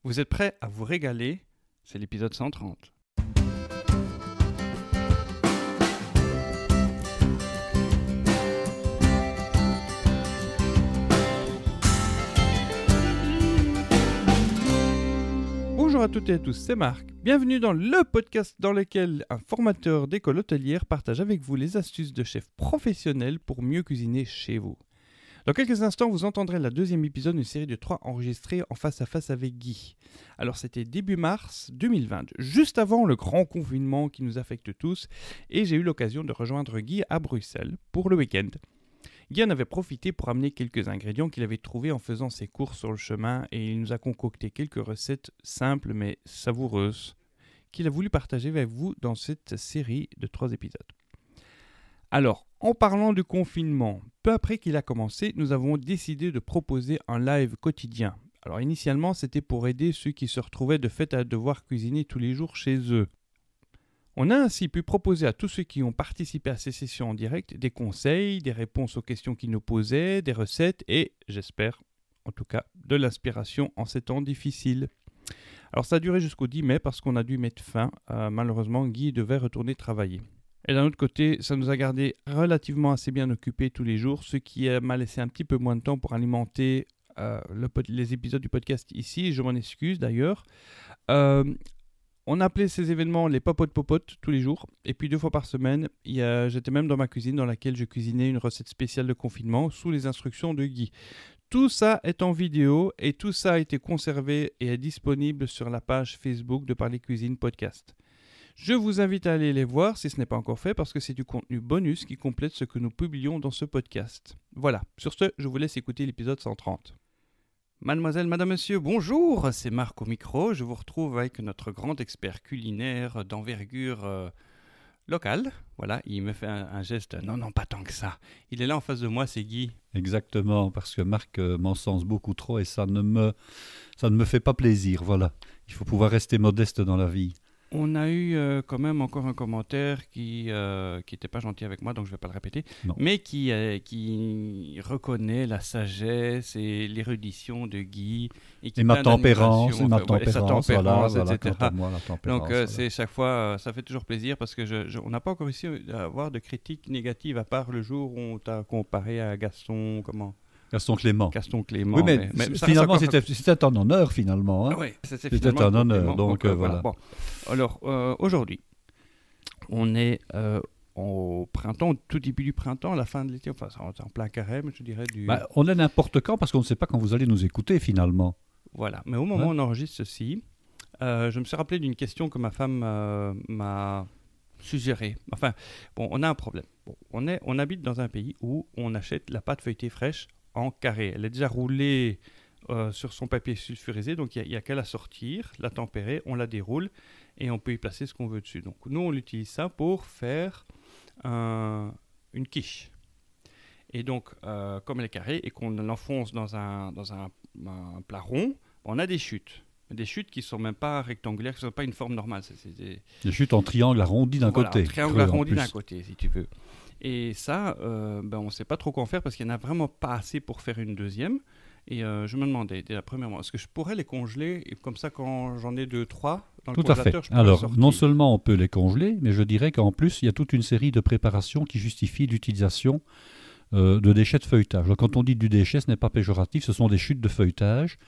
Vous êtes prêts à vous régaler? C'est l'épisode 130. Bonjour à toutes et à tous, c'est Marc. Bienvenue dans le podcast dans lequel un formateur d'école hôtelière partage avec vous les astuces de chef professionnel pour mieux cuisiner chez vous. Dans quelques instants, vous entendrez le deuxième épisode d'une série de 3 enregistrés en face à face avec Guy. Alors c'était début mars 2020, juste avant le grand confinement qui nous affecte tous, et j'ai eu l'occasion de rejoindre Guy à Bruxelles pour le week-end. Guy en avait profité pour amener quelques ingrédients qu'il avait trouvés en faisant ses courses sur le chemin, et il nous a concocté quelques recettes simples mais savoureuses qu'il a voulu partager avec vous dans cette série de 3 épisodes. Alors, en parlant du confinement, peu après qu'il a commencé, nous avons décidé de proposer un live quotidien. Alors initialement, c'était pour aider ceux qui se retrouvaient de fait à devoir cuisiner tous les jours chez eux. On a ainsi pu proposer à tous ceux qui ont participé à ces sessions en direct des conseils, des réponses aux questions qu'ils nous posaient, des recettes et, j'espère, en tout cas, de l'inspiration en ces temps difficiles. Alors ça a duré jusqu'au 10 mai parce qu'on a dû mettre fin. Malheureusement, Guy devait retourner travailler. Et d'un autre côté, ça nous a gardé relativement assez bien occupés tous les jours, ce qui m'a laissé un petit peu moins de temps pour alimenter les épisodes du podcast ici. Je m'en excuse d'ailleurs. On appelait ces événements les popotes tous les jours. Et puis 2 fois par semaine, j'étais même dans ma cuisine dans laquelle je cuisinais une recette spéciale de confinement sous les instructions de Guy. Tout ça est en vidéo et tout ça a été conservé et est disponible sur la page Facebook de Parler Cuisine Podcast. Je vous invite à aller les voir si ce n'est pas encore fait parce que c'est du contenu bonus qui complète ce que nous publions dans ce podcast. Voilà, sur ce, je vous laisse écouter l'épisode 130. Mademoiselle, madame, monsieur, bonjour, c'est Marc au micro. Je vous retrouve avec notre grand expert culinaire d'envergure locale. Voilà, il me fait un geste, non, pas tant que ça. Il est là en face de moi, c'est Guy. Exactement, parce que Marc m'encense beaucoup trop et ça ne me fait pas plaisir, voilà. Il faut pouvoir rester modeste dans la vie. On a eu quand même encore un commentaire qui n'était pas gentil avec moi, donc je ne vais pas le répéter, Non. mais qui reconnaît la sagesse et l'érudition de Guy. Et ma tempérance, sa tempérance, voilà, etc. quant à moi, la tempérance. Donc c'est chaque fois, ça fait toujours plaisir parce que on n'a pas encore réussi à avoir de critiques négatives à part le jour où on t'a comparé à Gaston Clément. Oui, mais finalement, c'était un honneur, finalement. Hein. Oui, c'était un honneur, donc voilà. Bon. Alors, aujourd'hui, on est au printemps, au tout début du printemps, à la fin de l'été, enfin, c'est en plein carême, je dirais. On est n'importe quand, parce qu'on ne sait pas quand vous allez nous écouter, finalement. Voilà, mais au moment où on enregistre ceci, je me suis rappelé d'une question que ma femme m'a suggérée. Enfin, bon, on a un problème. Bon, on habite dans un pays où on achète la pâte feuilletée fraîche en carré. Elle est déjà roulée sur son papier sulfurisé, donc il n'y a qu'à la sortir, la tempérer, on la déroule et on peut y placer ce qu'on veut dessus. Donc nous, on utilise ça pour faire une quiche. Et donc, comme elle est carrée et qu'on l'enfonce dans un plat rond, on a des chutes. Des chutes qui ne sont même pas rectangulaires, qui ne sont pas une forme normale. C'est des chutes en triangle arrondi d'un côté. Triangle arrondi d'un côté, si tu veux. Et ça, on ne sait pas trop quoi en faire parce qu'il n'y en a vraiment pas assez pour faire une deuxième. Et je me demandais, dès la première, est-ce que je pourrais les congeler et comme ça, quand j'en ai 2-3 dans le congélateur, je pourrais Alors, sortir. non seulement on peut les congeler, mais je dirais qu'en plus, il y a toute une série de préparations qui justifient l'utilisation de déchets de feuilletage. Donc, quand on dit du déchet, ce n'est pas péjoratif, ce sont des chutes de feuilletage.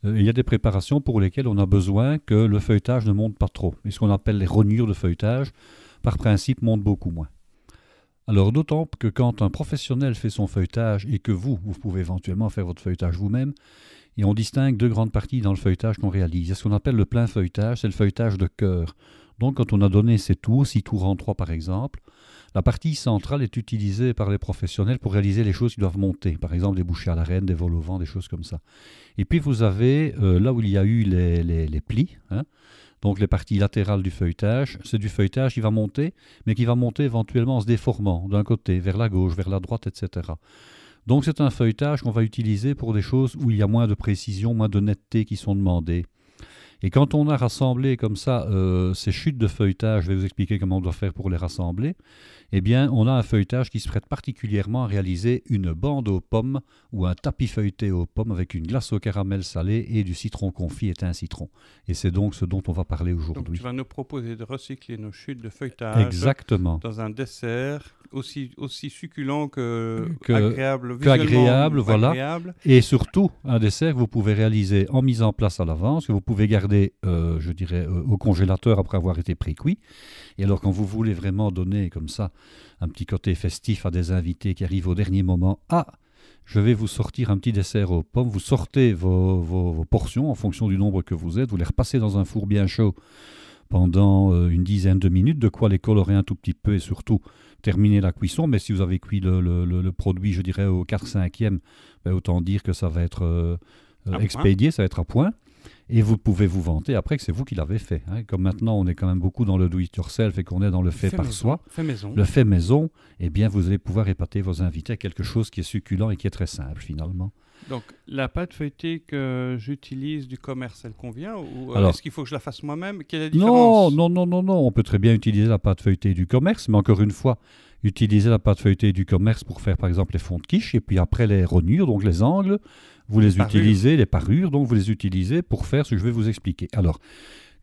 Il y a des préparations pour lesquelles on a besoin que le feuilletage ne monte pas trop. Et ce qu'on appelle les rognures de feuilletage, par principe, montent beaucoup moins. Alors d'autant que quand un professionnel fait son feuilletage et que vous pouvez éventuellement faire votre feuilletage vous-même, et on distingue 2 grandes parties dans le feuilletage qu'on réalise. Il y a ce qu'on appelle le plein feuilletage, c'est le feuilletage de cœur. Donc quand on a donné ces tours, 6 tours en 3 par exemple, la partie centrale est utilisée par les professionnels pour réaliser les choses qui doivent monter, par exemple des bouchées à la reine, des vols au vent, des choses comme ça. Et puis vous avez, là où il y a eu les plis, donc les parties latérales du feuilletage, c'est du feuilletage qui va monter, mais qui va monter éventuellement en se déformant d'un côté, vers la gauche, vers la droite, etc. Donc c'est un feuilletage qu'on va utiliser pour des choses où il y a moins de précision, moins de netteté qui sont demandées. Et quand on a rassemblé comme ça ces chutes de feuilletage, je vais vous expliquer comment on doit faire pour les rassembler, eh bien, on a un feuilletage qui se prête particulièrement à réaliser une bande aux pommes ou un tapis feuilleté aux pommes avec une glace au caramel salé et du citron confit et un citron. Et c'est donc ce dont on va parler Donc aujourd'hui. tu vas nous proposer de recycler nos chutes de feuilletage Exactement. dans un dessert aussi succulent que agréable, visuellement voilà. agréable. Et surtout, un dessert que vous pouvez réaliser en mise en place à l'avance, que vous pouvez garder, je dirais, au congélateur après avoir été pré-cuit. Et alors, quand vous voulez vraiment donner comme ça un petit côté festif à des invités qui arrivent au dernier moment, je vais vous sortir un petit dessert aux pommes. Vous sortez vos portions en fonction du nombre que vous êtes. Vous les repassez dans un four bien chaud pendant une dizaine de minutes, de quoi les colorer un tout petit peu et surtout terminer la cuisson. Mais si vous avez cuit le produit, je dirais, au 4/5e, autant dire que ça va être expédié, ça va être à point. Et vous pouvez vous vanter après que c'est vous qui l'avez fait. Hein. Comme maintenant, on est quand même beaucoup dans le do-it-yourself et qu'on est dans le fait par soi. Le fait maison, eh bien, vous allez pouvoir épater vos invités à quelque chose qui est succulent et qui est très simple, finalement. Donc, la pâte feuilletée que j'utilise du commerce, elle convient ou Alors, est-ce qu'il faut que je la fasse moi-même? Quelle est la différence? Non. On peut très bien utiliser la pâte feuilletée du commerce, mais encore une fois, utilisez la pâte feuilletée du commerce pour faire, par exemple, les fonds de quiche, et puis après les rognures, donc les angles, vous les utilisez, les parures, donc vous les utilisez pour faire ce que je vais vous expliquer. Alors,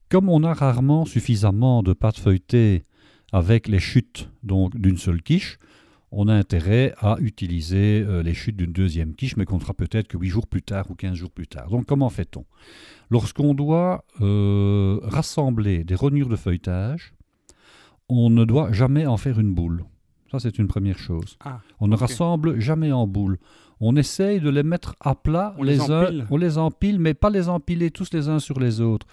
comme on a rarement suffisamment de pâte feuilletée avec les chutes donc d'une seule quiche, on a intérêt à utiliser les chutes d'une deuxième quiche, mais qu'on fera peut-être que 8 jours plus tard ou 15 jours plus tard. Donc comment fait-on? Lorsqu'on doit rassembler des rognures de feuilletage, on ne doit jamais en faire une boule. Ça, c'est une première chose. On ne rassemble jamais en boule. On essaye de les mettre à plat, on les empile, mais pas les empiler tous les uns sur les autres.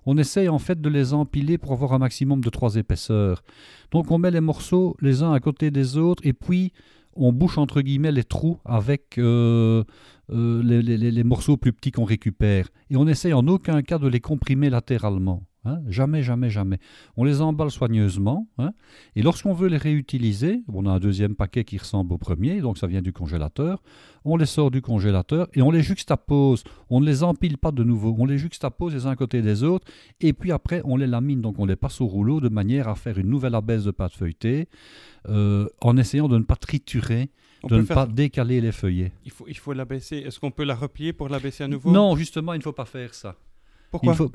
On essaye en fait de les empiler pour avoir un maximum de 3 épaisseurs. Donc on met les morceaux les uns à côté des autres et puis on bouche entre guillemets les trous avec les morceaux plus petits qu'on récupère. Et on essaye en aucun cas de les comprimer latéralement. Hein, jamais. On les emballe soigneusement, hein, et lorsqu'on veut les réutiliser, on a un deuxième paquet qui ressemble au premier, donc ça vient du congélateur, on les sort du congélateur et on les juxtapose. On ne les empile pas de nouveau, on les juxtapose les uns à côté des autres et puis après on les lamine, donc on les passe au rouleau de manière à faire une nouvelle abaisse de pâte feuilletée en essayant de ne pas triturer, de ne pas décaler les feuillets. Il faut l'abaisser. Est-ce qu'on peut la replier pour l'abaisser à nouveau? Non, justement, il ne faut pas faire ça.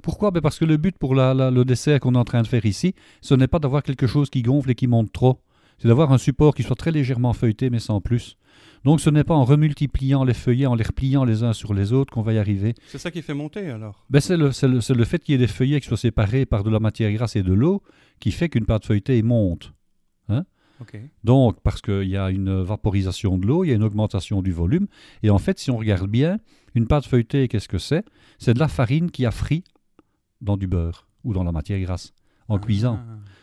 Pourquoi? Parce que le but pour le dessert qu'on est en train de faire ici, ce n'est pas d'avoir quelque chose qui gonfle et qui monte trop. C'est d'avoir un support qui soit très légèrement feuilleté, mais sans plus. Donc ce n'est pas en remultipliant les feuillets, en les repliant les uns sur les autres qu'on va y arriver. C'est ça qui fait monter alors? C'est le fait qu'il y ait des feuillets qui soient séparés par de la matière grasse et de l'eau qui fait qu'une pâte feuilletée monte. Hein? Okay. Donc, parce qu'il y a une vaporisation de l'eau, il y a une augmentation du volume. Et en fait, si on regarde bien, une pâte feuilletée, qu'est-ce que c'est? C'est de la farine qui a frit dans du beurre ou dans la matière grasse en cuisant.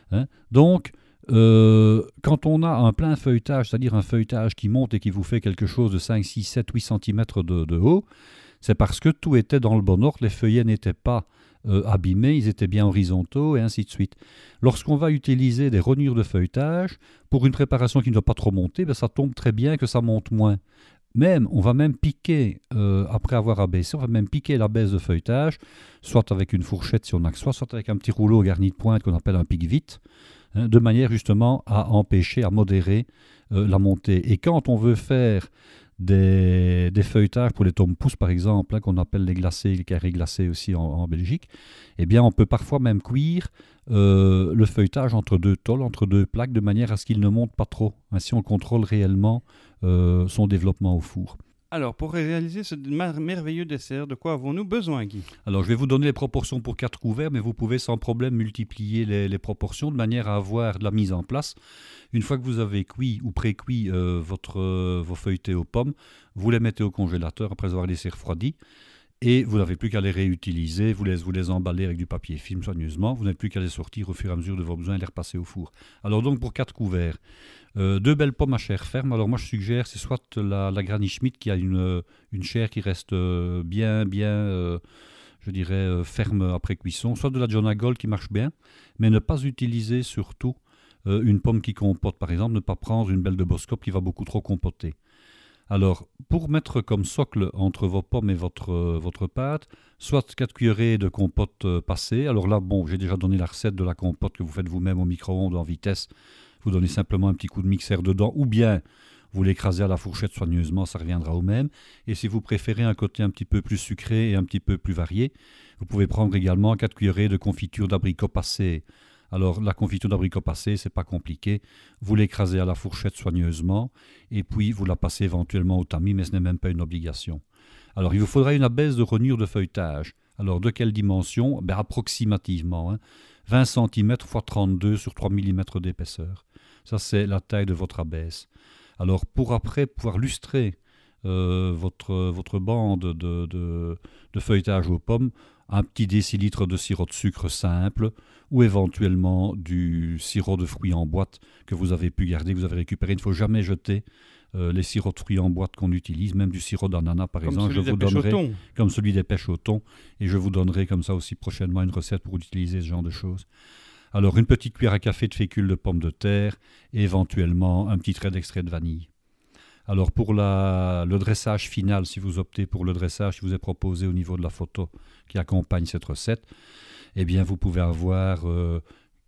Hein? Donc, quand on a un plein feuilletage, c'est-à-dire un feuilletage qui monte et qui vous fait quelque chose de 5, 6, 7, 8 cm de haut, c'est parce que tout était dans le bon ordre, les feuillets n'étaient pas abîmés, ils étaient bien horizontaux et ainsi de suite. Lorsqu'on va utiliser des rognures de feuilletage, pour une préparation qui ne doit pas trop monter, ça tombe très bien que ça monte moins. On va même piquer, après avoir abaissé, on va même piquer la baisse de feuilletage, soit avec une fourchette si on a que soit avec un petit rouleau garni de pointe qu'on appelle un pique-vite, hein, de manière justement à empêcher, à modérer la montée. Et quand on veut faire des feuilletages pour les tomes-pousses par exemple, hein, qu'on appelle les glacés, les carrés glacés aussi en Belgique, eh bien on peut parfois même cuire le feuilletage entre deux tôles, entre deux plaques, de manière à ce qu'il ne monte pas trop. Ainsi on contrôle réellement son développement au four. Alors, pour réaliser ce merveilleux dessert, de quoi avons-nous besoin, Guy? Alors, je vais vous donner les proportions pour 4 couverts, mais vous pouvez sans problème multiplier les proportions de manière à avoir de la mise en place. Une fois que vous avez cuit ou pré-cuit vos feuilletés aux pommes, vous les mettez au congélateur après avoir laissé refroidir. Et vous n'avez plus qu'à les réutiliser, vous les emballez avec du papier film soigneusement, vous n'avez plus qu'à les sortir au fur et à mesure de vos besoins et les repasser au four. Alors donc pour 4 couverts, 2 belles pommes à chair ferme. Alors moi je suggère, c'est soit la Granny Schmidt qui a une chair qui reste bien, je dirais ferme après cuisson, soit de la John Gold qui marche bien, mais ne pas utiliser surtout une pomme qui compote. Par exemple, ne pas prendre une belle de Boskop qui va beaucoup trop compoter. Alors, pour mettre comme socle entre vos pommes et votre pâte, soit 4 cuillerées de compote passée. Alors là, bon, j'ai déjà donné la recette de la compote que vous faites vous-même au micro-ondes en vitesse. Vous donnez simplement un petit coup de mixeur dedans, ou bien vous l'écrasez à la fourchette soigneusement, ça reviendra au même. Et si vous préférez un côté un petit peu plus sucré et un petit peu plus varié, vous pouvez prendre également 4 cuillerées de confiture d'abricot passé. Alors, la confiture d'abricot passé, c'est pas compliqué. Vous l'écrasez à la fourchette soigneusement et puis vous la passez éventuellement au tamis, mais ce n'est même pas une obligation. Alors, il vous faudra une abaisse de rognure de feuilletage. Alors, de quelle dimension? Approximativement, 20 cm x 32 sur 3 mm d'épaisseur. Ça, c'est la taille de votre abaisse. Alors, pour après pouvoir lustrer votre bande de feuilletage aux pommes, un petit décilitre de sirop de sucre simple ou éventuellement du sirop de fruits en boîte que vous avez pu garder, que vous avez récupéré. Il ne faut jamais jeter les sirops de fruits en boîte qu'on utilise, même du sirop d'ananas par exemple. Je vous donnerai, comme celui des pêches au thon, et je vous donnerai comme ça aussi prochainement une recette pour utiliser ce genre de choses. Alors une petite cuillère à café de fécule de pommes de terre et éventuellement un petit trait d'extrait de vanille. Alors pour le dressage final, si vous optez pour le dressage qui vous est proposé au niveau de la photo qui accompagne cette recette, eh bien vous pouvez avoir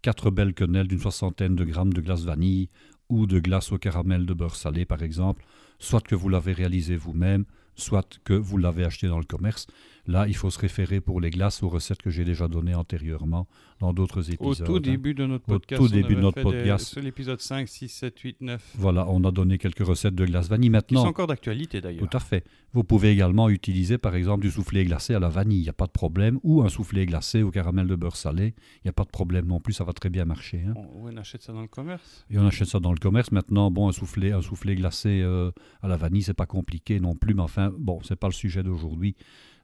4 belles quenelles d'une 60aine de grammes de glace vanille ou de glace au caramel de beurre salé par exemple, soit que vous l'avez réalisé vous-même, soit que vous l'avez acheté dans le commerce. Là, il faut se référer pour les glaces aux recettes que j'ai déjà données antérieurement dans d'autres épisodes. Au tout début de notre podcast. Au tout début de notre podcast. C'est l'épisode 5, 6, 7, 8, 9. Voilà, on a donné quelques recettes de glace vanille maintenant. Qui sont encore d'actualité d'ailleurs. Tout à fait. Vous pouvez également utiliser par exemple du soufflé glacé à la vanille, il n'y a pas de problème, ou un soufflé glacé au caramel de beurre salé, il n'y a pas de problème non plus, ça va très bien marcher. On achète ça dans le commerce. Et on achète ça dans le commerce. Maintenant, bon, un soufflé glacé à la vanille, c'est pas compliqué non plus, mais enfin, bon, c'est pas le sujet d'aujourd'hui.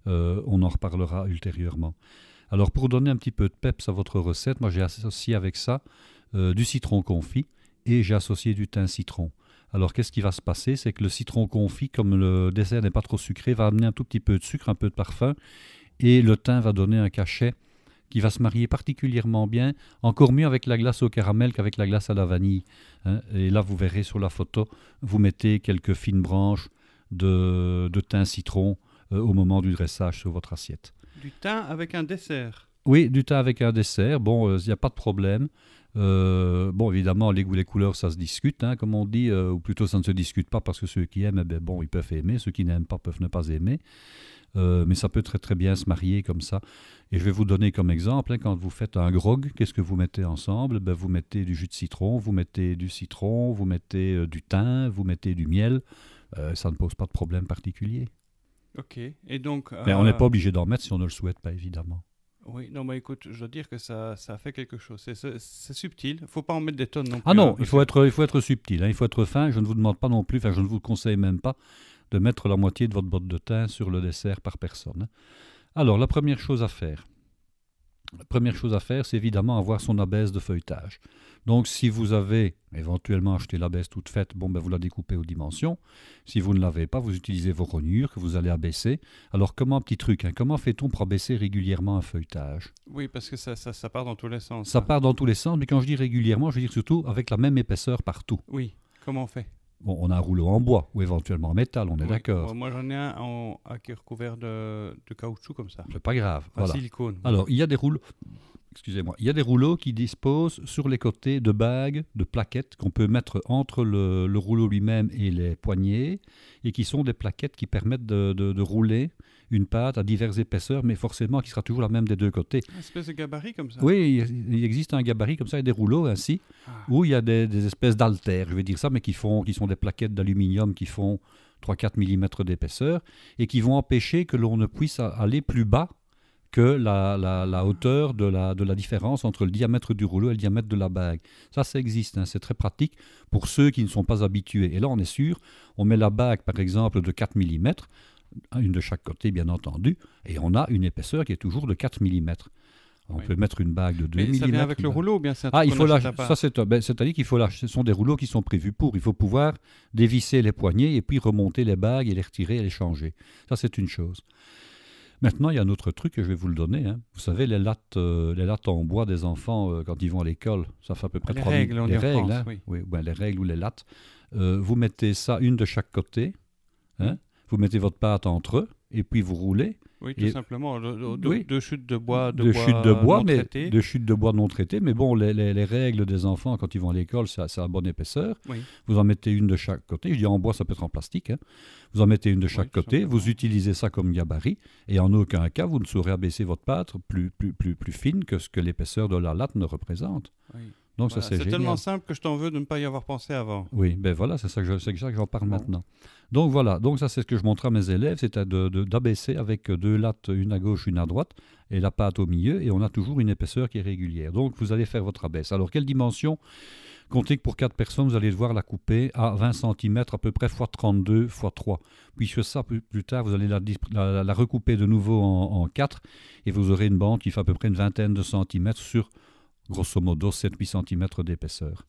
On en reparlera ultérieurement. Alors, pour donner un petit peu de peps à votre recette, moi j'ai associé avec ça du citron confit et j'ai associé du thym citron. Alors, qu'est-ce qui va se passer? C'est que le citron confit, comme le dessert n'est pas trop sucré, va amener un tout petit peu de sucre, un peu de parfum, et le thym va donner un cachet qui va se marier particulièrement bien, encore mieux avec la glace au caramel qu'avec la glace à la vanille. Et là, vous verrez sur la photo, vous mettez quelques fines branches de thym citron au moment du dressage sur votre assiette. Du thym avec un dessert? Oui, du thym avec un dessert. Bon, il n'y a pas de problème. Bon, évidemment, les goûts, les couleurs, ça se discute, comme on dit, ou plutôt ça ne se discute pas parce que ceux qui aiment, bon, ils peuvent aimer, ceux qui n'aiment pas peuvent ne pas aimer. Mais ça peut très très bien se marier comme ça. Et je vais vous donner comme exemple, quand vous faites un grog, qu'est-ce que vous mettez ensemble? Vous mettez du jus de citron, vous mettez du citron, vous mettez du thym, vous mettez du miel. Ça ne pose pas de problème particulier. Ok, et donc... Mais on n'est pas obligé d'en mettre si on ne le souhaite pas, évidemment. Oui, non, mais écoute, je dois dire que ça fait quelque chose. C'est subtil, il ne faut pas en mettre des tonnes non plus. Ah non, il faut être subtil, il faut être fin. Je ne vous demande pas non plus, je ne vous conseille même pas de mettre la moitié de votre botte de thym sur le dessert par personne. Alors, la première chose à faire, c'est évidemment avoir son abaisse de feuilletage. Donc, si vous avez éventuellement acheté l'abaisse toute faite, vous la découpez aux dimensions. Si vous ne l'avez pas, vous utilisez vos rognures que vous allez abaisser. Alors, petit truc, comment fait-on pour abaisser régulièrement un feuilletage? Oui, parce que ça part dans tous les sens. Ça part dans tous les sens, mais quand je dis régulièrement, je veux dire surtout avec la même épaisseur partout. Oui, comment on fait? Bon, on a un rouleau en bois ou éventuellement en métal, on est d'accord. Moi, j'en ai un qui est recouvert de caoutchouc comme ça. C'est pas grave. Voilà. Silicone. Alors, il y a des rouleaux. Excusez-moi. Il y a des rouleaux qui disposent sur les côtés de bagues, de plaquettes qu'on peut mettre entre le rouleau lui-même et les poignées et qui sont des plaquettes qui permettent de rouler une pâte à diverses épaisseurs, mais forcément qui sera toujours la même des deux côtés. Une espèce de gabarit comme ça? Oui, il existe un gabarit comme ça et des rouleaux ainsi, où il y a des espèces d'haltères, je vais dire ça, mais qui sont des plaquettes d'aluminium qui font 3-4 mm d'épaisseur et qui vont empêcher que l'on ne puisse aller plus bas que la hauteur de la différence entre le diamètre du rouleau et le diamètre de la bague. Ça existe, c'est très pratique pour ceux qui ne sont pas habitués. Et là, on est sûr, on met la bague, par exemple, de 4 mm, une de chaque côté, bien entendu, et on a une épaisseur qui est toujours de 4 mm. On peut mettre une bague de 2 mm. Mais ça vient avec le rouleau ou bien c'est un truc il faut c'est-à-dire qu'il faut ce sont des rouleaux qui sont prévus pour. Il faut pouvoir dévisser les poignées et puis remonter les bagues et les retirer et les changer. Ça, c'est une chose. Maintenant, il y a un autre truc que je vais vous le donner. Vous savez, les lattes en bois des enfants quand ils vont à l'école, ça fait à peu près 3 règles, les règles, oui. Oui, les règles ou les lattes. Vous mettez ça une de chaque côté. Hein. Vous mettez votre pâte entre eux et puis vous roulez. Oui, tout simplement. Deux chutes de bois, de chutes de bois non traitées. Mais bon, les règles des enfants quand ils vont à l'école, c'est à bonne épaisseur. Oui. Vous en mettez une de chaque côté. Je dis en bois, ça peut être en plastique. Hein. Vous en mettez une de chaque côté. Vous utilisez ça comme gabarit. Et en aucun cas, vous ne saurez abaisser votre pâte plus fine que ce que l'épaisseur de la latte ne représente. Oui. Donc ça, c'est génial. Tellement simple que je t'en veux de ne pas y avoir pensé avant. Oui, ben voilà, c'est ça que j'en parle maintenant. Donc voilà, donc ça c'est ce que je montre à mes élèves, c'est d'abaisser avec 2 lattes, une à gauche, une à droite, et la pâte au milieu, et on a toujours une épaisseur qui est régulière. Donc vous allez faire votre abaisse. Alors quelle dimension? Comptez que pour 4 personnes, vous allez devoir la couper à 20 cm, à peu près x 32 x 3. Puisque ça, plus tard, vous allez la recouper de nouveau en 4, et vous aurez une bande qui fait à peu près une vingtaine de centimètres sur grosso modo 7-8 cm d'épaisseur.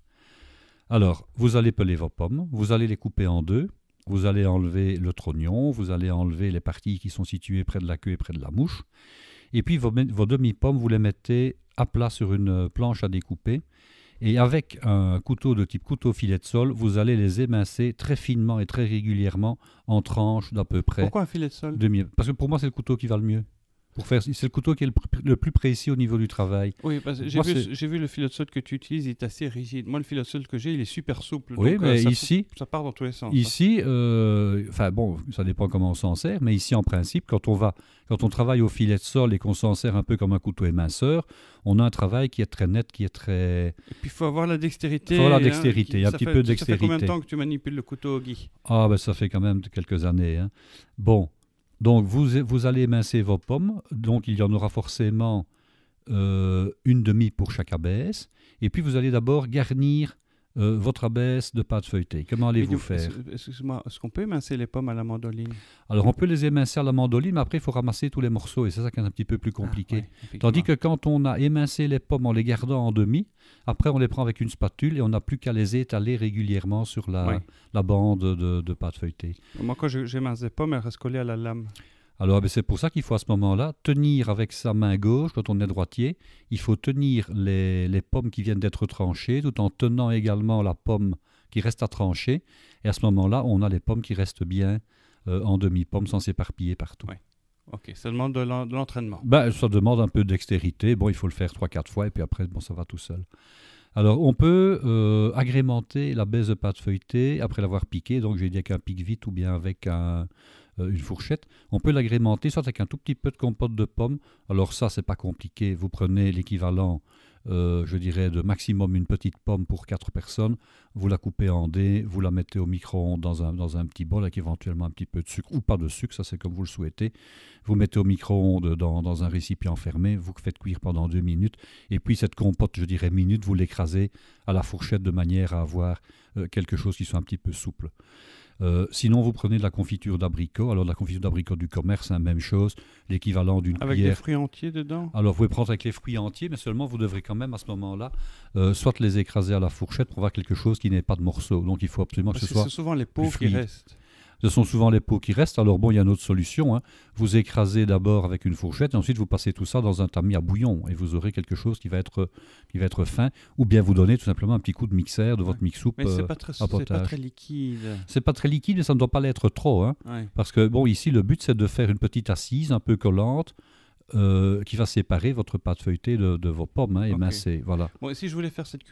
Alors, vous allez peler vos pommes, vous allez les couper en 2, vous allez enlever le trognon, vous allez enlever les parties qui sont situées près de la queue et près de la mouche, et puis vos demi-pommes, vous les mettez à plat sur une planche à découper, et avec un couteau de type couteau filet de sol, vous allez les émincer très finement et très régulièrement en tranches d'à peu près... Pourquoi un filet de sol? Parce que pour moi, c'est le couteau qui va le mieux. C'est le couteau qui est le plus précis au niveau du travail. Oui, parce que j'ai vu le filet de sol que tu utilises, il est assez rigide. Moi, le filet de sol que j'ai, il est super souple. Oui, donc, mais ici... Ça part dans tous les sens. Ici, bon, ça dépend comment on s'en sert, mais ici, en principe, quand on travaille au filet de sol et qu'on s'en sert un peu comme un couteau éminceur, on a un travail qui est très net, qui est très... Et puis, il faut avoir la dextérité. Il faut avoir la dextérité, un petit peu de dextérité. Ça fait combien de temps que tu manipules le couteau, Guy? Ah, ben ça fait quand même quelques années. Hein. Bon... Donc, vous allez émincer vos pommes. Donc, il y en aura forcément une demi pour chaque abaisse. Et puis, vous allez d'abord garnir votre abaisse de pâte feuilletée. Comment allez-vous faire? Excuse-moi, est-ce qu'on peut émincer les pommes à la mandoline? Alors, on peut les émincer à la mandoline, mais après, il faut ramasser tous les morceaux. Et c'est ça qui est un petit peu plus compliqué. Tandis que quand on a émincé les pommes en les gardant en demi, après, on les prend avec une spatule et on n'a plus qu'à les étaler régulièrement sur la bande de pâte feuilletée. Moi, quand j'émince les pommes, elles restent collées à la lame. Alors, c'est pour ça qu'il faut à ce moment-là tenir avec sa main gauche, quand on est droitier, il faut tenir les pommes qui viennent d'être tranchées, tout en tenant également la pomme qui reste à trancher. Et à ce moment-là, on a les pommes qui restent bien en demi-pommes sans s'éparpiller partout. Ouais. Ok, ça demande de l'entraînement. Ça demande un peu de dextérité. Bon, il faut le faire 3-4 fois et puis après, ça va tout seul. Alors, on peut agrémenter la baisse de pâte feuilletée après l'avoir piquée. Donc, j'ai dit avec un pique-vite ou bien avec une fourchette. On peut l'agrémenter soit avec un tout petit peu de compote de pommes. Alors ça, c'est pas compliqué. Vous prenez l'équivalent, je dirais, de maximum une petite pomme pour 4 personnes. Vous la coupez en dés, vous la mettez au micro-ondes dans un petit bol avec éventuellement un petit peu de sucre ou pas de sucre, ça c'est comme vous le souhaitez. Vous mettez au micro-ondes dans un récipient fermé, vous faites cuire pendant 2 minutes. Et puis cette compote, je dirais minute, vous l'écrasez à la fourchette de manière à avoir quelque chose qui soit un petit peu souple. Sinon, vous prenez de la confiture d'abricot. Alors, la confiture d'abricot du commerce, c'est la même chose, l'équivalent d'une cuillère. Avec des fruits entiers dedans? Alors, vous pouvez prendre avec les fruits entiers, mais seulement vous devrez quand même à ce moment-là soit les écraser à la fourchette pour avoir quelque chose qui n'ait pas de morceaux. Donc, il faut absolument que ce soit. C'est souvent les peaux qui restent. Ce sont souvent les peaux qui restent. Alors bon, il y a une autre solution. Hein. Vous écrasez d'abord avec une fourchette et ensuite vous passez tout ça dans un tamis à bouillon et vous aurez quelque chose qui va être fin. Ou bien vous donnez tout simplement un petit coup de mixeur de votre mix-soupe à potage. Mais c'est pas très liquide. C'est pas très liquide, mais ça ne doit pas l'être trop. Hein. Ouais. Parce que bon, ici, le but, c'est de faire une petite assise un peu collante qui va séparer votre pâte feuilletée de vos pommes. Hein, émincées, voilà. Bon, si je voulais faire cette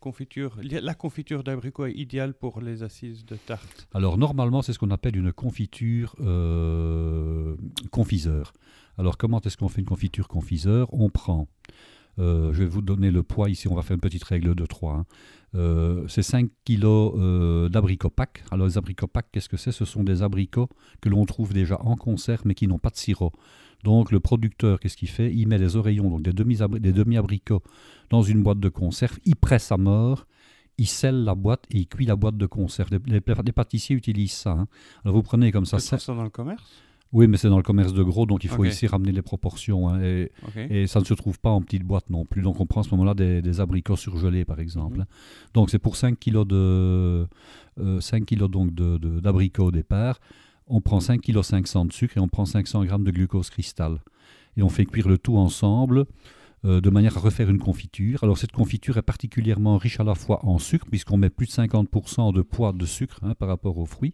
confiture, la confiture d'abricot est idéale pour les assises de tarte. Alors normalement, c'est ce qu'on appelle une confiture confiseur. Alors comment est-ce qu'on fait une confiture confiseur? On prend, je vais vous donner le poids ici, on va faire une petite règle de 3. Hein. C'est 5 kg d'abricots Pâques. Alors les abricots Pâques, qu'est-ce que c'est? Ce sont des abricots que l'on trouve déjà en conserve mais qui n'ont pas de sirop. Donc le producteur, qu'est-ce qu'il fait? Il met des oreillons, donc des demi-abricots dans une boîte de conserve, il presse à mort, il scelle la boîte et il cuit la boîte de conserve. Les pâtissiers utilisent ça. Hein. Alors vous prenez comme ça. C'est ça dans le commerce? Oui, mais c'est dans le commerce de gros, donc il faut ici ramener les proportions. Hein, et ça ne se trouve pas en petites boîtes non plus. Donc on prend à ce moment-là des abricots surgelés, par exemple. Hein. Donc c'est pour 5 kg d'abricots au départ. On prend 5 kg 500 de sucre et on prend 500 g de glucose cristal. Et on fait cuire le tout ensemble de manière à refaire une confiture. Alors cette confiture est particulièrement riche à la fois en sucre, puisqu'on met plus de 50% de poids de sucre par rapport aux fruits.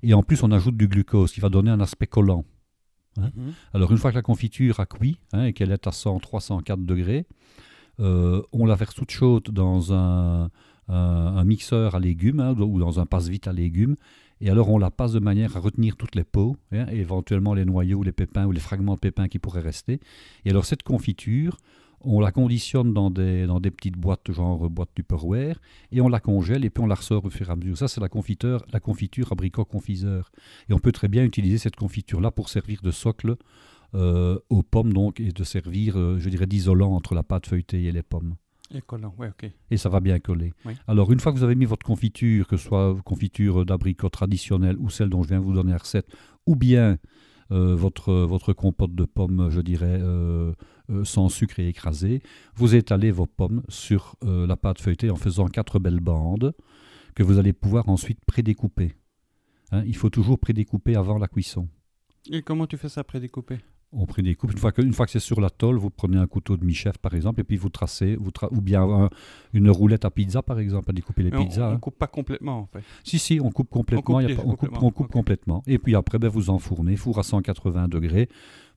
Et en plus, on ajoute du glucose qui va donner un aspect collant. Alors, une fois que la confiture a cuit et qu'elle est à 103-104 degrés, on la verse toute chaude dans un mixeur à légumes ou dans un passe-vite à légumes. Et alors, on la passe de manière à retenir toutes les peaux, et éventuellement les noyaux, les pépins ou les fragments de pépins qui pourraient rester. Et alors, cette confiture, on la conditionne dans des petites boîtes, genre boîte Tupperware, et on la congèle et puis on la ressort au fur et à mesure. Ça, c'est la confiture abricot confiseur. Et on peut très bien utiliser cette confiture-là pour servir de socle aux pommes, donc, et de servir, je dirais, d'isolant entre la pâte feuilletée et les pommes. Et collant, ouais, ok. Et ça va bien coller. Oui. Alors, une fois que vous avez mis votre confiture, que ce soit confiture d'abricot traditionnelle ou celle dont je viens de vous donner la recette, ou bien votre compote de pommes, je dirais, sans sucre et écrasée, vous étalez vos pommes sur la pâte feuilletée en faisant 4 belles bandes que vous allez pouvoir ensuite prédécouper. Il faut toujours prédécouper avant la cuisson. Et comment tu fais ça, prédécouper? On prédécoupe. Une fois que c'est sur la tôle, vous prenez un couteau de mi-chef, par exemple, et puis vous tracez, ou bien une roulette à pizza, par exemple, à découper les pizzas. On ne coupe pas complètement, en fait. Si, on coupe complètement. On coupe complètement. Et puis après, vous enfournez, four à 180 degrés,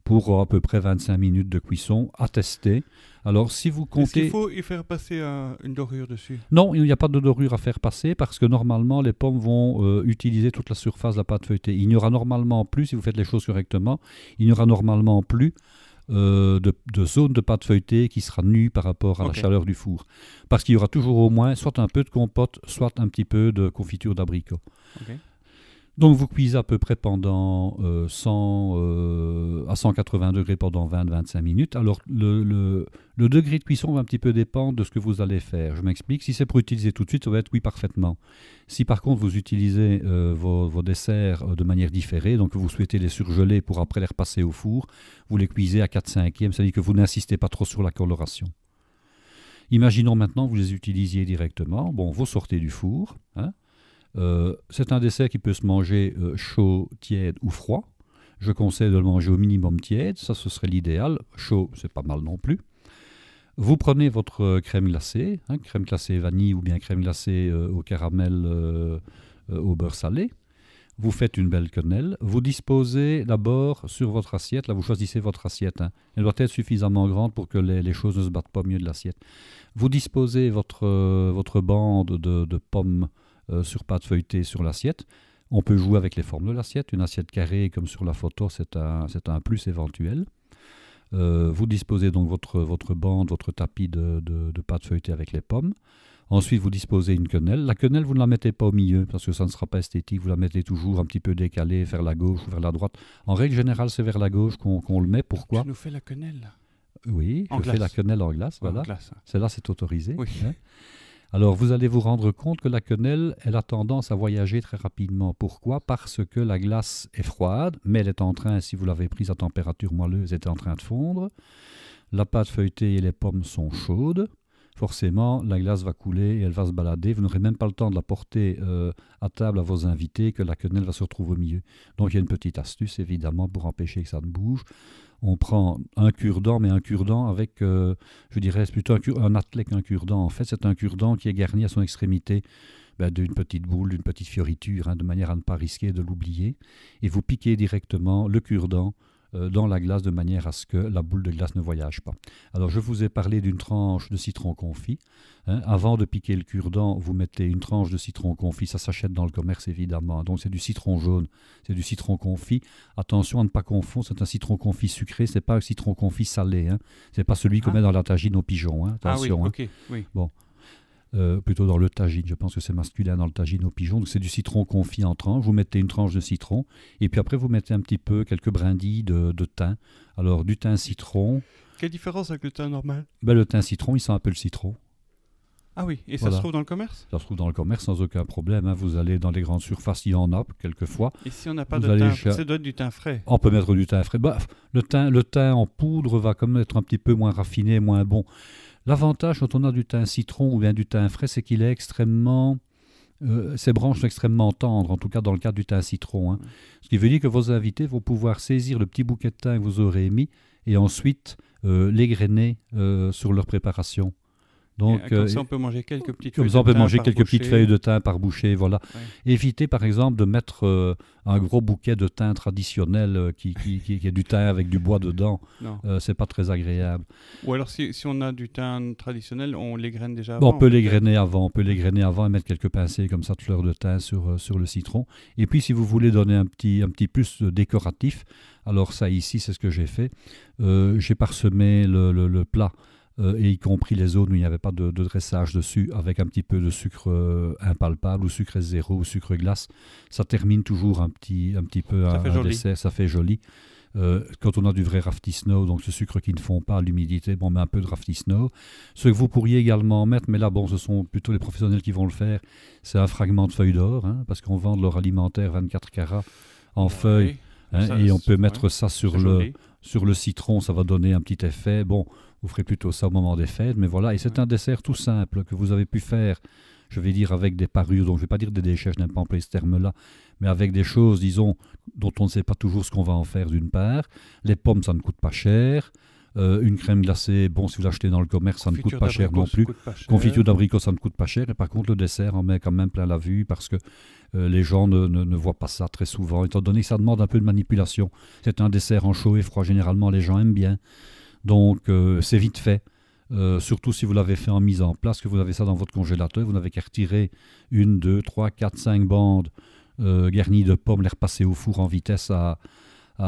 pour à peu près 25 minutes de cuisson, à tester. Alors, si vous comptez... Est-ce qu'il faut y faire passer une dorure dessus? Non, il n'y a pas de dorure à faire passer parce que normalement, les pommes vont utiliser toute la surface de la pâte feuilletée. Il n'y aura normalement plus, si vous faites les choses correctement, il n'y aura normalement plus de zone de pâte feuilletée qui sera nue par rapport à la chaleur du four. Parce qu'il y aura toujours au moins soit un peu de compote, soit un petit peu de confiture d'abricot. Okay. Donc vous cuisez à peu près pendant à 180 degrés pendant 20-25 minutes. Alors le degré de cuisson va un petit peu dépendre de ce que vous allez faire. Je m'explique. Si c'est pour utiliser tout de suite, ça va être oui parfaitement. Si par contre vous utilisez vos desserts de manière différée, donc vous souhaitez les surgeler pour après les repasser au four, vous les cuisez à 4/5e, c'est-à-dire que vous n'insistez pas trop sur la coloration. Imaginons maintenant que vous les utilisiez directement. Bon, vous sortez du four, c'est un dessert qui peut se manger chaud, tiède ou froid. Je conseille de le manger au minimum tiède, ça ce serait l'idéal. Chaud, c'est pas mal non plus. Vous prenez votre crème glacée, crème glacée vanille ou bien crème glacée au caramel au beurre salé. Vous faites une belle quenelle. Vous disposez d'abord sur votre assiette, là vous choisissez votre assiette. Elle doit être suffisamment grande pour que les choses ne se battent pas au milieu de l'assiette. Vous disposez votre bande de pommes sur pâte feuilletée sur l'assiette. On peut jouer avec les formes de l'assiette. Une assiette carrée comme sur la photo, c'est un plus éventuel. Vous disposez donc votre bande, votre tapis de pâte feuilletée avec les pommes. Ensuite, vous disposez une quenelle. La quenelle, vous ne la mettez pas au milieu parce que ça ne sera pas esthétique. Vous la mettez toujours un petit peu décalée vers la gauche ou vers la droite. En règle générale, c'est vers la gauche qu'on le met. Pourquoi ? Tu nous fais la quenelle. Oui, je fais la quenelle en glace. Voilà. Celle-là, c'est autorisé. Oui. Alors, vous allez vous rendre compte que la quenelle, elle a tendance à voyager très rapidement. Pourquoi ? Parce que la glace est froide, mais elle est en train, si vous l'avez prise à température moelleuse, elle est en train de fondre. La pâte feuilletée et les pommes sont chaudes. Forcément, la glace va couler et elle va se balader. Vous n'aurez même pas le temps de la porter à table à vos invités que la quenelle va se retrouver au milieu. Donc, il y a une petite astuce, évidemment, pour empêcher que ça ne bouge. On prend un cure-dent, mais un cure-dent avec, je dirais, c'est plutôt un attelé qu'un cure-dent. En fait, c'est un cure-dent qui est garni à son extrémité d'une petite boule, d'une petite fioriture, de manière à ne pas risquer de l'oublier. Et vous piquez directement le cure-dent dans la glace de manière à ce que la boule de glace ne voyage pas. Alors, je vous ai parlé d'une tranche de citron confit. Avant de piquer le cure-dent, vous mettez une tranche de citron confit. Ça s'achète dans le commerce, évidemment. Donc, c'est du citron jaune, c'est du citron confit. Attention à ne pas confondre, c'est un citron confit sucré, c'est pas un citron confit salé. C'est pas celui qu'on met dans la tagine aux pigeons. Attention. Oui, oui. Bon. Plutôt dans le tagine, je pense que c'est masculin dans le tagine aux pigeons, donc c'est du citron confit en tranches, vous mettez une tranche de citron, et puis après vous mettez un petit peu, quelques brindilles de thym, alors du thym citron. Quelle différence avec le thym normal ? Le thym citron, il sent un peu le citron. Ah oui, et ça se trouve dans le commerce ? Ça se trouve dans le commerce sans aucun problème, vous allez dans les grandes surfaces, il y en a quelquefois. Et si on n'a pas de thym, ça doit être du thym frais ? On peut mettre du thym frais, le thym en poudre va quand même être un petit peu moins raffiné, moins bon. L'avantage quand on a du thym citron ou bien du thym frais, c'est qu'il est extrêmement... ses branches sont extrêmement tendres, en tout cas dans le cas du thym citron. Ce qui veut dire que vos invités vont pouvoir saisir le petit bouquet de thym que vous aurez mis et ensuite l'égrainer sur leur préparation. Donc, comme ça, on peut manger quelques petites comme feuilles ça, on de peut thym manger par quelques petites bouchée. feuilles de thym par bouchée, voilà. Ouais. Évitez, par exemple, de mettre un gros bouquet de thym traditionnel qui est du thym avec du bois dedans. Non. C'est pas très agréable. Ou alors, si on a du thym traditionnel, on les graine déjà Bon, avant. on peut les peut-être. grainer avant, et mettre quelques pincées comme ça de fleurs de thym sur le citron. Et puis, si vous voulez donner un petit plus décoratif, alors ça ici, c'est ce que j'ai fait. J'ai parsemé le plat, et y compris les zones où il n'y avait pas de dressage dessus, avec un petit peu de sucre impalpable, ou sucre zéro, ou sucre glace. Ça termine toujours un petit peu Ça fait un joli. dessert, ça fait joli. Quand on a du vrai Rafty Snow, donc ce sucre qui ne fond pas à l'humidité, bon, on met un peu de Rafty Snow. Ce que vous pourriez également mettre, mais là, bon, ce sont plutôt les professionnels qui vont le faire, c'est un fragment de feuille d'or, hein, parce qu'on vend de l'or alimentaire 24 carats en feuilles, hein, Ça, et on peut ouais, mettre ça c'est joli. sur le citron, ça va donner un petit effet. Bon, vous ferez plutôt ça au moment des fêtes, mais voilà. Et c'est un dessert tout simple que vous avez pu faire, je vais dire, avec des parures. Donc, je ne vais pas dire des déchets, je n'aime pas employer ce terme-là, mais avec des choses, disons, dont on ne sait pas toujours ce qu'on va en faire, d'une part. Les pommes, ça ne coûte pas cher. Une crème glacée, bon, si vous l'achetez dans le commerce, ça ne coûte pas cher non plus. Confiture d'abricot, ça ne coûte pas cher. Et par contre, le dessert en met quand même plein la vue parce que les gens ne voient pas ça très souvent, étant donné que ça demande un peu de manipulation. C'est un dessert en chaud et froid, généralement, les gens aiment bien. Donc, c'est vite fait. Surtout si vous l'avez fait en mise en place, que vous avez ça dans votre congélateur, vous n'avez qu'à retirer 1, 2, 3, 4, 5 bandes garnies de pommes, les repasser au four en vitesse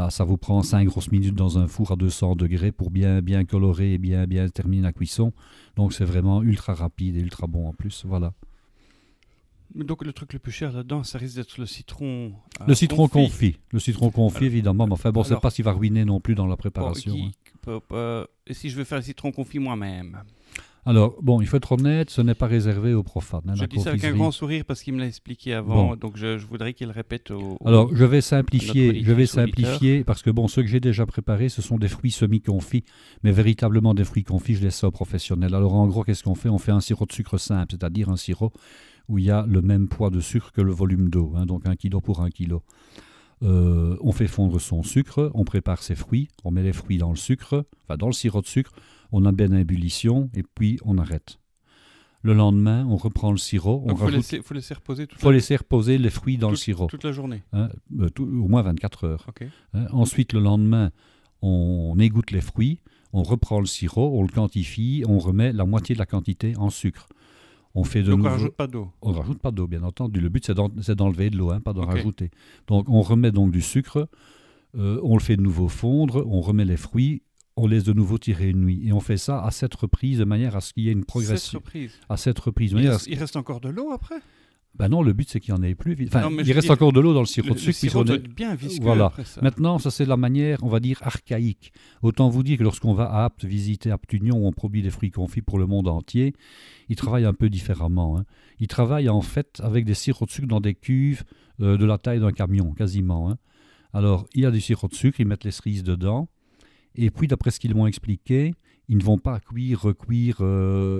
ça vous prend 5 grosses minutes dans un four à 200 degrés pour bien colorer et bien terminer la cuisson. Donc c'est vraiment ultra rapide et ultra bon en plus. Voilà. Donc le truc le plus cher là-dedans, ça risque d'être le citron. Le citron confit. Le citron confit, alors, évidemment. Mais enfin, bon, c'est pas ce qui va ruiner non plus dans la préparation. Et si je veux faire le citron confit moi-même? Alors, bon, il faut être honnête, ce n'est pas réservé aux profanes. Hein, je dis ça avec un grand sourire parce qu'il me l'a expliqué avant, bon. Donc je voudrais qu'il répète Alors, je vais simplifier parce que, bon, ceux que j'ai déjà préparés, ce sont des fruits semi-confits, mais véritablement des fruits confits, je laisse ça aux professionnels. Alors, en gros, qu'est-ce qu'on fait? On fait un sirop de sucre simple, c'est-à-dire un sirop où il y a le même poids de sucre que le volume d'eau, hein, donc 1 kilo pour 1 kilo. On fait fondre son sucre, on prépare ses fruits, on met les fruits dans le sucre, enfin dans le sirop de sucre, on amène à ébullition et puis on arrête. Le lendemain, on reprend le sirop. Il faut laisser reposer laisser reposer les fruits dans le sirop. Toute la journée, hein, au moins 24 heures. Okay. Hein, ensuite, le lendemain, on égoutte les fruits, on reprend le sirop, on le quantifie, on remet la moitié de la quantité en sucre. On fait Donc on ne rajoute pas d'eau. On ne rajoute pas d'eau, bien entendu. Le but, c'est d'enlever de l'eau, hein, pas d'en rajouter. Donc on remet donc du sucre, on le fait de nouveau fondre, on remet les fruits, on laisse de nouveau tirer une nuit. Et on fait ça à 7 reprises, de manière à ce qu'il y ait une progression. 7 reprises. À 7 reprises. Il reste encore de l'eau après? Ben non, le but c'est qu'il n'y en ait plus. Enfin, il reste encore de l'eau dans le sirop de sucre. Le sirop doit être bien visqueux. Voilà. Après ça. Maintenant, ça c'est la manière, on va dire, archaïque. Autant vous dire que lorsqu'on va à Apt visiter Aptunion, où on produit des fruits confits pour le monde entier, ils travaillent un peu différemment. Hein. Ils travaillent en fait avec des sirops de sucre dans des cuves de la taille d'un camion, quasiment. Hein. Alors, il y a du sirop de sucre, ils mettent les cerises dedans. Et puis, d'après ce qu'ils m'ont expliqué, ils ne vont pas cuire, recuire,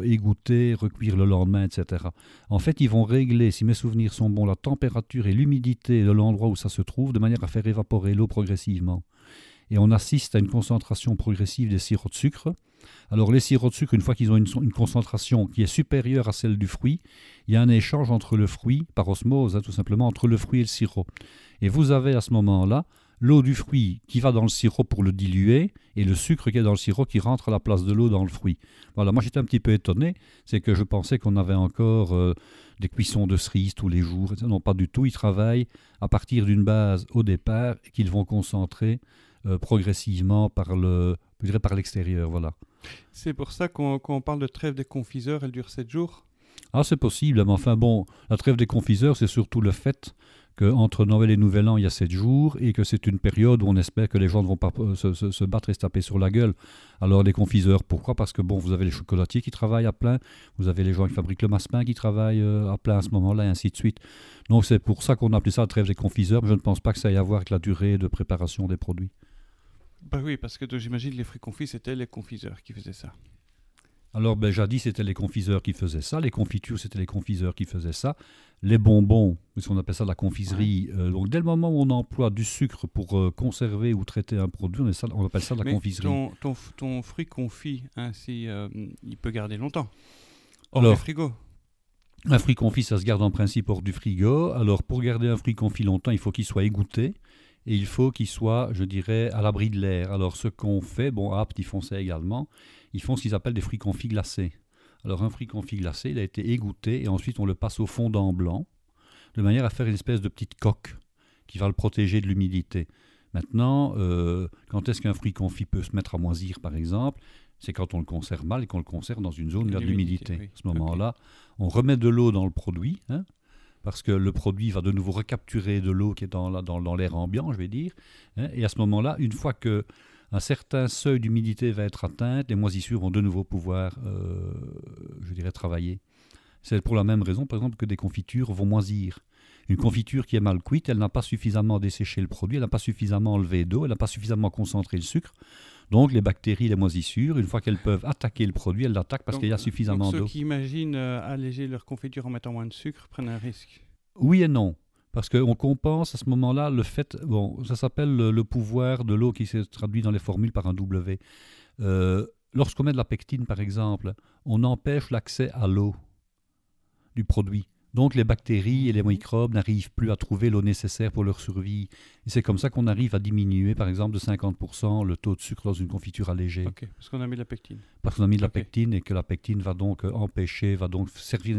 égoutter, recuire le lendemain, etc. En fait, ils vont régler, si mes souvenirs sont bons, la température et l'humidité de l'endroit où ça se trouve, de manière à faire évaporer l'eau progressivement. Et on assiste à une concentration progressive des sirops de sucre. Alors, les sirops de sucre, une fois qu'ils ont une concentration qui est supérieure à celle du fruit, il y a un échange entre le fruit, par osmose, hein, tout simplement, entre le fruit et le sirop. Et vous avez à ce moment-là l'eau du fruit qui va dans le sirop pour le diluer et le sucre qui est dans le sirop qui rentre à la place de l'eau dans le fruit. Voilà, moi j'étais un petit peu étonné, c'est que je pensais qu'on avait encore des cuissons de cerises tous les jours. Non, pas du tout, ils travaillent à partir d'une base au départ qu'ils vont concentrer progressivement par l'extérieur. Voilà. C'est pour ça qu'on parle de trêve des confiseurs, elle dure 7 jours? Ah, c'est possible, mais enfin bon, la trêve des confiseurs, c'est surtout le fait qu'entre Noël et Nouvel An, il y a 7 jours, et que c'est une période où on espère que les gens ne vont pas se battre et se taper sur la gueule. Alors les confiseurs, pourquoi? Parce que bon, vous avez les chocolatiers qui travaillent à plein, vous avez les gens qui fabriquent le massepain qui travaillent à plein à ce moment-là, et ainsi de suite. Donc c'est pour ça qu'on a appelé ça la trêve des confiseurs, mais je ne pense pas que ça ait à voir avec la durée de préparation des produits. Bah oui, parce que j'imagine que les fruits confits, c'était les confiseurs qui faisaient ça. Alors, jadis, c'était les confiseurs qui faisaient ça. Les confitures, c'était les confiseurs qui faisaient ça. Les bonbons, ce qu'on appelle ça la confiserie. Ouais. Donc, dès le moment où on emploie du sucre pour conserver ou traiter un produit, on appelle ça de la confiserie. Ton fruit confit, hein, il peut garder longtemps. Hors Alors, du frigo. Un fruit confit, ça se garde en principe hors du frigo. Alors, pour garder un fruit confit longtemps, il faut qu'il soit égoutté et il faut qu'il soit, je dirais, à l'abri de l'air. Alors, ce qu'on fait, bon, à Apt, ils font ça également, ils font ce qu'ils appellent des fruits confits glacés. Alors, un fruit confit glacé, il a été égoutté et ensuite on le passe au fondant blanc de manière à faire une espèce de petite coque qui va le protéger de l'humidité. Maintenant, quand est-ce qu'un fruit confit peut se mettre à moisir, par exemple? C'est quand on le conserve mal et qu'on le conserve dans une zone où il y a de l'humidité. Oui. À ce moment-là, on remet de l'eau dans le produit, parce que le produit va de nouveau recapturer de l'eau qui est dans l'air ambiant, je vais dire. Et à ce moment-là, une fois qu'un certain seuil d'humidité va être atteint, les moisissures vont de nouveau pouvoir, je dirais, travailler. C'est pour la même raison, par exemple, que des confitures vont moisir. Une confiture qui est mal cuite, elle n'a pas suffisamment desséché le produit, elle n'a pas suffisamment enlevé d'eau, elle n'a pas suffisamment concentré le sucre. Donc les bactéries, les moisissures, une fois qu'elles peuvent attaquer le produit, elles l'attaquent parce qu'il y a suffisamment d'eau. Ceux qui imaginent alléger leur confiture en mettant moins de sucre prennent un risque. Oui et non. Parce qu'on compense à ce moment-là le fait... Bon, ça s'appelle le pouvoir de l'eau qui se traduit dans les formules par un W. Lorsqu'on met de la pectine, par exemple, on empêche l'accès à l'eau du produit. Donc les bactéries et les microbes n'arrivent plus à trouver l'eau nécessaire pour leur survie. Et c'est comme ça qu'on arrive à diminuer, par exemple, de 50% le taux de sucre dans une confiture allégée. Ok, parce qu'on a mis de la pectine. Parce qu'on a mis de la pectine et que la pectine va donc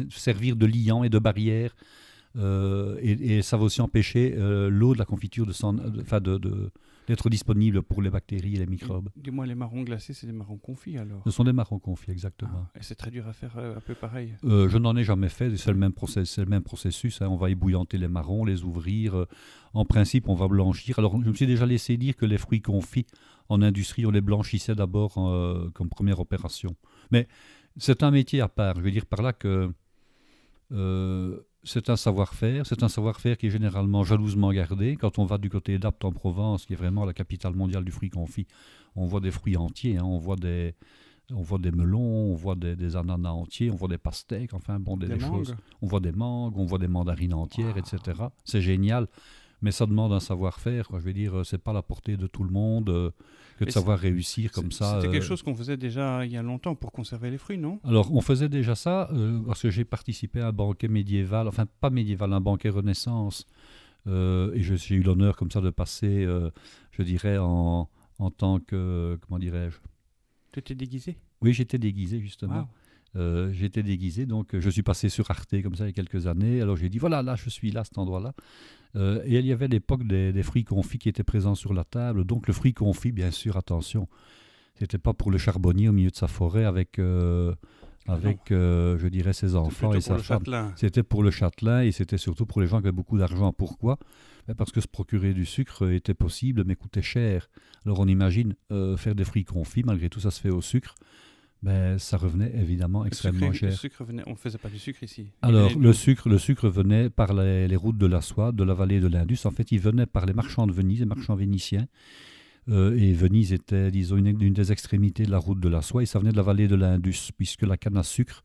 servir de liant et de barrière. Et ça va aussi empêcher l'eau de la confiture d'être disponible pour les bactéries et les microbes. Dis-moi, les marrons glacés, c'est des marrons confits alors? Ce sont des marrons confits, exactement. Et c'est très dur à faire un peu pareil? Je n'en ai jamais fait, c'est le même processus. On va ébouillanter les marrons, les ouvrir. En principe, on va blanchir. Alors, je me suis déjà laissé dire que les fruits confits en industrie, on les blanchissait d'abord comme première opération. Mais c'est un métier à part. Je veux dire par là que c'est un savoir-faire. C'est un savoir-faire qui est généralement jalousement gardé. Quand on va du côté d'Apt en Provence, qui est vraiment la capitale mondiale du fruit confit, on voit des fruits entiers. On voit des melons, on voit des ananas entiers, on voit des pastèques, enfin bon, des choses. On voit des mangues, on voit des mandarines entières, etc. C'est génial. Mais ça demande un savoir-faire. Je veux dire, c'est pas à la portée de tout le monde que de savoir réussir comme ça. C'était quelque chose qu'on faisait déjà il y a longtemps pour conserver les fruits, non? Alors, on faisait déjà ça parce que j'ai participé à un banquet médiéval, enfin pas médiéval, un banquet Renaissance. Et j'ai eu l'honneur comme ça de passer, je dirais, en tant que, comment dirais-je? Tu étais déguisé? Oui, j'étais déguisé justement. J'étais déguisé, donc je suis passé sur Arte comme ça il y a quelques années. Alors j'ai dit, voilà, là je suis là, à cet endroit-là. Et il y avait à l'époque des fruits confits qui étaient présents sur la table. Donc le fruit confit, bien sûr, attention, c'était pas pour le charbonnier au milieu de sa forêt avec je dirais, ses enfants et sa femme. C'était pour le châtelain et c'était surtout pour les gens qui avaient beaucoup d'argent. Pourquoi? Parce que se procurer du sucre était possible mais coûtait cher. Alors on imagine faire des fruits confits, malgré tout ça se fait au sucre. Ça revenait évidemment extrêmement cher. Le sucre venait, on ne faisait pas du sucre ici. Alors, le sucre venait par les routes de la soie, de la vallée de l'Indus. En fait, il venait par les marchands de Venise, les marchands vénitiens. Et Venise était, disons, une des extrémités de la route de la soie. Et ça venait de la vallée de l'Indus, puisque la canne à sucre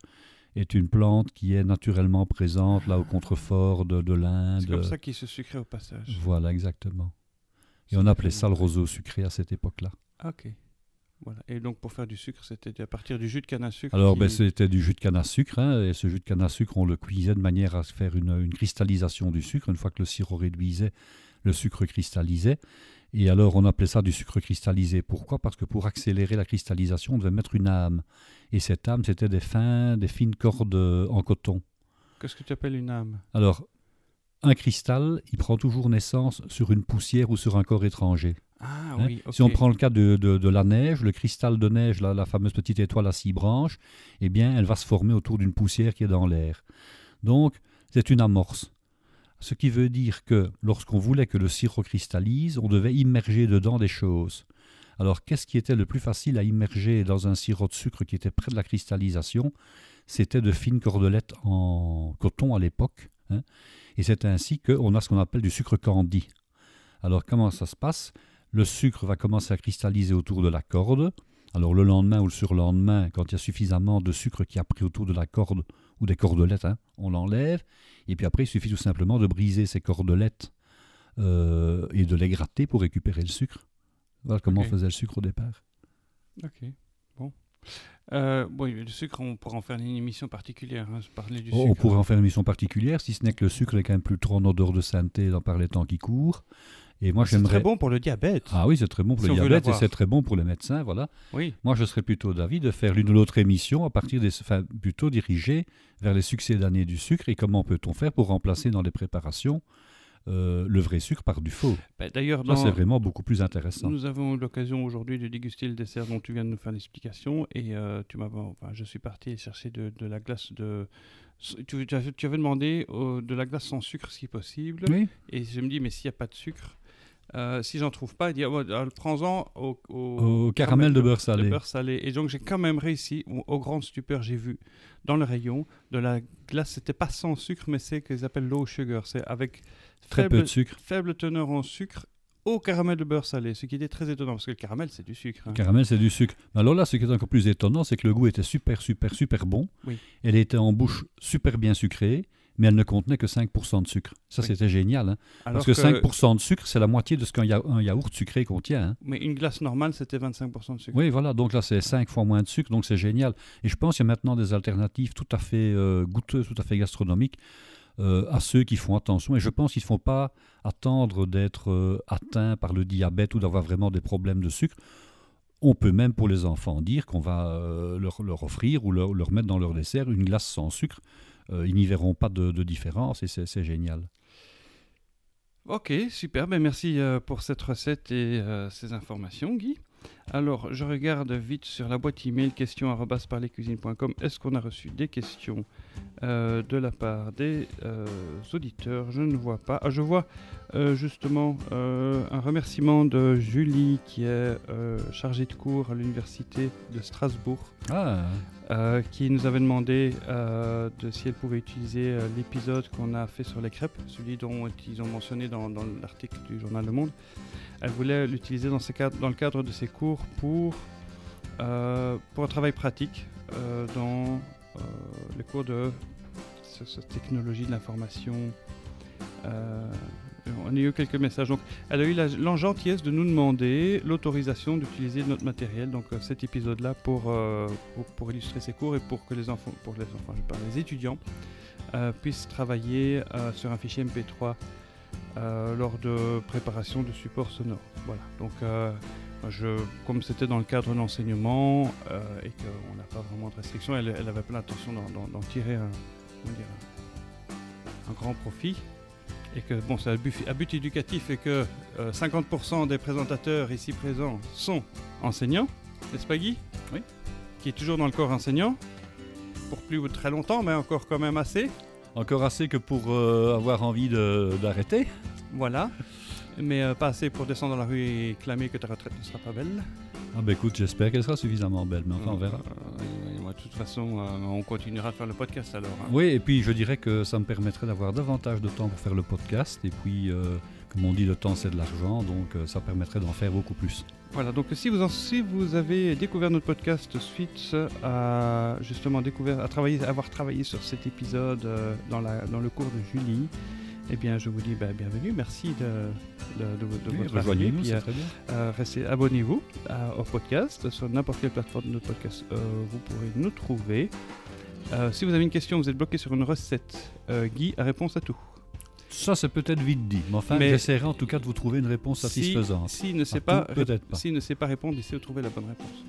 est une plante qui est naturellement présente là au contrefort de l'Inde. C'est comme ça qu'il se sucrait au passage. Voilà, exactement. Et on appelait ça le roseau sucré à cette époque-là. Ok. Voilà. Et donc pour faire du sucre, c'était à partir du jus de canne à sucre? Alors c'était du jus de canne à sucre, et ce jus de canne à sucre, on le cuisait de manière à faire une cristallisation du sucre. Une fois que le sirop réduisait, le sucre cristallisait. Et alors on appelait ça du sucre cristallisé. Pourquoi? Parce que pour accélérer la cristallisation, on devait mettre une âme. Et cette âme, c'était des fines cordes en coton. Qu'est-ce que tu appelles une âme? Alors, un cristal, il prend toujours naissance sur une poussière ou sur un corps étranger. Ah oui, ok. Si on prend le cas de la neige, le cristal de neige, la fameuse petite étoile à 6 branches, eh bien, elle va se former autour d'une poussière qui est dans l'air. Donc, c'est une amorce. Ce qui veut dire que lorsqu'on voulait que le sirop cristallise, on devait immerger dedans des choses. Alors, qu'est-ce qui était le plus facile à immerger dans un sirop de sucre qui était près de la cristallisation? C'était de fines cordelettes en coton à l'époque. Et c'est ainsi qu'on a ce qu'on appelle du sucre candy. Alors, comment ça se passe? Le sucre va commencer à cristalliser autour de la corde. Alors le lendemain ou le surlendemain, quand il y a suffisamment de sucre qui a pris autour de la corde ou des cordelettes, on l'enlève. Et puis après, il suffit tout simplement de briser ces cordelettes et de les gratter pour récupérer le sucre. Voilà comment on faisait le sucre au départ. Ok, bon. Oui, le sucre, on pourra en faire une émission particulière, hein, parler du On sucre. pourrait en faire une émission particulière, si ce n'est que le sucre est quand même plus trop en odeur de sainteté par les temps qui courent. Et moi, C'est j'aimerais... très bon pour le diabète. Ah oui, c'est très bon pour Si le on veut diabète et l'avoir. c'est très bon pour les médecins, voilà. Oui. Moi, je serais plutôt d'avis de faire l'une ou l'autre émission à partir des... Enfin, plutôt dirigée vers les succédanés du sucre et comment peut-on faire pour remplacer dans les préparations le vrai sucre par du faux. D'ailleurs, Ça, c'est vraiment beaucoup plus intéressant. nous avons eu l'occasion aujourd'hui de déguster le dessert dont tu viens de nous faire l'explication et je suis parti chercher de la glace de... Tu avais demandé de la glace sans sucre si possible. Oui. Et je me dis, mais s'il n'y a pas de sucre, si j'en trouve pas, il dit, prends-en Au caramel de beurre salé. De beurre salé. Et donc j'ai quand même réussi, au grand stupeur, j'ai vu dans le rayon de la glace, c'était pas sans sucre, mais c'est qu'ils appellent low sugar, c'est avec Très peu de sucre. faible teneur en sucre au caramel de beurre salé, ce qui était très étonnant, parce que le caramel c'est du sucre. Hein. Le caramel, c'est du sucre. Mais alors là, ce qui est encore plus étonnant, c'est que le goût était super, super, super bon. Oui. Elle était en bouche super bien sucrée, mais elle ne contenait que 5% de sucre. Ça, Oui. c'était génial. Hein. Alors Parce que 5% de sucre, c'est la moitié de ce qu'un yaourt sucré contient. Hein. Mais une glace normale, c'était 25% de sucre. Oui, voilà. Donc là, c'est 5 fois moins de sucre, donc c'est génial. Et je pense qu'il y a maintenant des alternatives tout à fait goûteuses, tout à fait gastronomiques à ceux qui font attention. Et je pense qu'ils ne font pas attendre d'être atteints par le diabète ou d'avoir vraiment des problèmes de sucre. On peut même pour les enfants dire qu'on va leur offrir ou leur mettre dans leur dessert une glace sans sucre. Ils n'y verront pas de différence et c'est génial. Ok, super. Merci pour cette recette et ces informations, Guy. Alors, je regarde vite sur la boîte email questions@parlescuisines.com. Est-ce qu'on a reçu des questions de la part des auditeurs? Je ne vois pas. Ah, je vois justement un remerciement de Julie qui est chargée de cours à l'université de Strasbourg. Qui nous avait demandé si elle pouvait utiliser l'épisode qu'on a fait sur les crêpes, celui dont ils ont mentionné dans l'article du journal Le Monde. Elle voulait l'utiliser dans le cadre de ses cours pour un travail pratique dans les cours de cette technologie de l'information. On a eu quelques messages. Donc, elle a eu la gentillesse de nous demander l'autorisation d'utiliser notre matériel, donc cet épisode-là, pour illustrer ses cours et pour que les étudiants puissent travailler sur un fichier MP3 lors de préparation de support sonore. Voilà. Donc, comme c'était dans le cadre de l'enseignement et qu'on n'a pas vraiment de restrictions, elle avait plein d'intention d'en tirer un grand profit. Et que c'est à but éducatif et que 50% des présentateurs ici présents sont enseignants, n'est-ce pas Guy? Oui. Qui est toujours dans le corps enseignant, pour plus ou très longtemps, mais encore quand même assez. Encore assez que pour avoir envie d'arrêter. Voilà, mais pas assez pour descendre dans la rue et clamer que ta retraite ne sera pas belle. Ah ben écoute, j'espère qu'elle sera suffisamment belle, mais enfin on verra. De toute façon, on continuera de faire le podcast alors. Hein. Oui, et puis je dirais que ça me permettrait d'avoir davantage de temps pour faire le podcast. Et puis, comme on dit, le temps c'est de l'argent, donc ça permettrait d'en faire beaucoup plus. Voilà, donc si vous avez découvert notre podcast suite à justement avoir travaillé sur cet épisode dans le cours de Julie, eh bien je vous dis bienvenue, merci de votre rejoignez-nous, arrivée. c'est très bien. Abonnez-vous au podcast, sur n'importe quelle plateforme de notre podcast, vous pourrez nous trouver. Si vous avez une question, vous êtes bloqué sur une recette, Guy a réponse à tout. Ça, c'est peut-être vite dit, mais enfin, j'essaierai en tout cas de vous trouver une réponse satisfaisante. S'il ne sait pas répondre, il sait trouver la bonne réponse.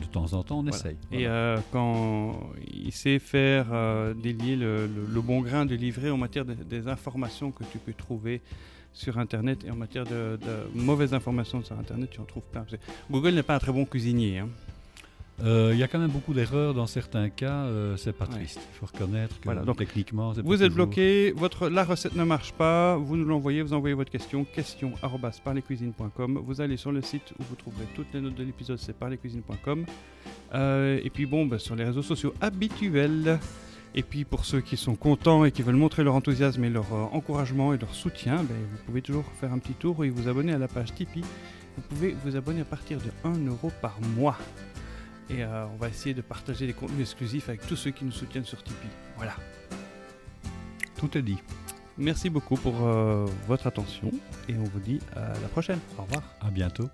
De temps en temps, on essaye. Voilà. Et quand il sait faire délier le bon grain de livret en matière des informations que tu peux trouver sur Internet, et en matière de mauvaises informations sur Internet, tu en trouves plein. Google n'est pas un très bon cuisinier. Hein. Il y a quand même beaucoup d'erreurs dans certains cas, c'est pas triste. Il faut reconnaître que donc, techniquement, c'est vous êtes bloqué, la recette ne marche pas, vous nous l'envoyez, vous envoyez votre question@parlescuisines.com. Vous allez sur le site où vous trouverez toutes les notes de l'épisode, c'est parlescuisines.com. Et puis sur les réseaux sociaux habituels. Et puis pour ceux qui sont contents et qui veulent montrer leur enthousiasme et leur encouragement et leur soutien, vous pouvez toujours faire un petit tour et vous abonner à la page Tipeee. Vous pouvez vous abonner à partir de 1 € par mois. Et on va essayer de partager des contenus exclusifs avec tous ceux qui nous soutiennent sur Tipeee. Voilà. Tout est dit. Merci beaucoup pour votre attention et on vous dit à la prochaine. Au revoir. À bientôt.